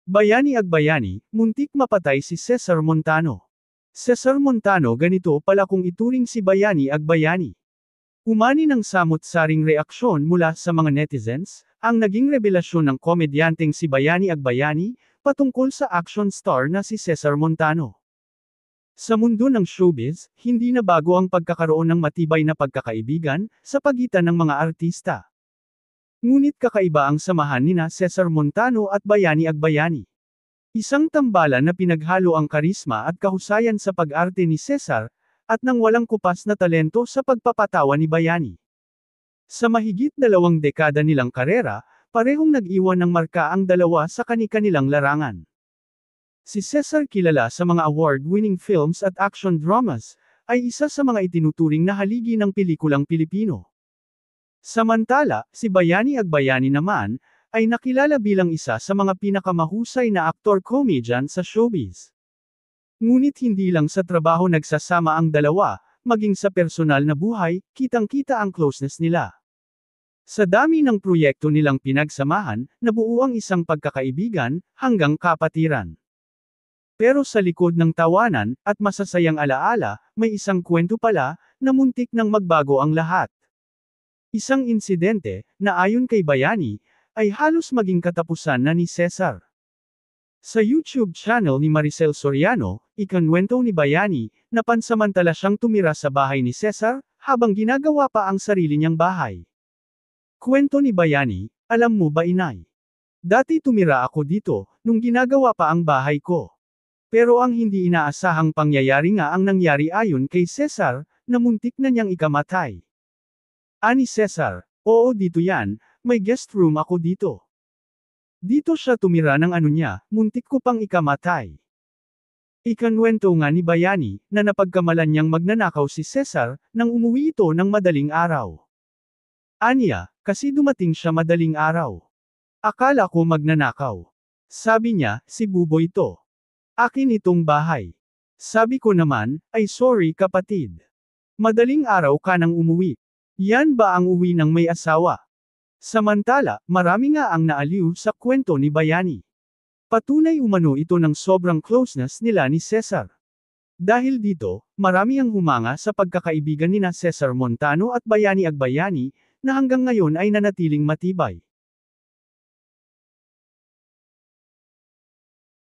Bayani Agbayani, muntik mapatay si Cesar Montano. Cesar Montano, ganito pala kung ituring si Bayani Agbayani. Umani ng samut-saring reaksyon mula sa mga netizens, ang naging revelasyon ng komedyanteng si Bayani Agbayani, patungkol sa action star na si Cesar Montano. Sa mundo ng showbiz, hindi na bago ang pagkakaroon ng matibay na pagkakaibigan, sa pagitan ng mga artista. Ngunit kakaiba ang samahan nina Cesar Montano at Bayani Agbayani. Isang tambalan na pinaghalo ang karisma at kahusayan sa pag-arte ni Cesar, at nang walang kupas na talento sa pagpapatawa ni Bayani. Sa mahigit 2 dekada nilang karera, parehong nag-iwan ng marka ang dalawa sa kani-kanilang larangan. Si Cesar, kilala sa mga award-winning films at action dramas, ay isa sa mga itinuturing na haligi ng pelikulang Pilipino. Samantala, si Bayani Agbayani naman, ay nakilala bilang isa sa mga pinakamahusay na aktor-comedian sa showbiz. Ngunit hindi lang sa trabaho nagsasama ang dalawa, maging sa personal na buhay, kitang-kita ang closeness nila. Sa dami ng proyekto nilang pinagsamahan, nabuo ang isang pagkakaibigan, hanggang kapatiran. Pero sa likod ng tawanan, at masasayang alaala, may isang kwento pala, na muntik nang magbago ang lahat. Isang insidente, na ayon kay Bayani, ay halos maging katapusan na ni Cesar. Sa YouTube channel ni Maricel Soriano, ikinwento ni Bayani, na pansamantala siyang tumira sa bahay ni Cesar, habang ginagawa pa ang sarili niyang bahay. Kwento ni Bayani, alam mo ba inay? Dati tumira ako dito, nung ginagawa pa ang bahay ko. Pero ang hindi inaasahang pangyayari nga ang nangyari ayon kay Cesar, na muntik na niyang ikamatay. Ani Cesar, oo dito yan, may guest room ako dito. Dito siya tumira ng niya, muntik ko pang ikamatay. Ikinwento nga ni Bayani, na napagkamalan niyang magnanakaw si Cesar, nang umuwi ito ng madaling araw. Aniya, kasi dumating siya madaling araw. Akala ko magnanakaw. Sabi niya, si Buboy ito. Akin itong bahay. Sabi ko naman, ay sorry kapatid. Madaling araw ka nang umuwi. Yan ba ang uwi ng may asawa? Samantala, marami nga ang naaliw sa kwento ni Bayani. Patunay umano ito ng sobrang closeness nila ni Cesar. Dahil dito, marami ang humanga sa pagkakaibigan nina Cesar Montano at Bayani Agbayani, na hanggang ngayon ay nanatiling matibay.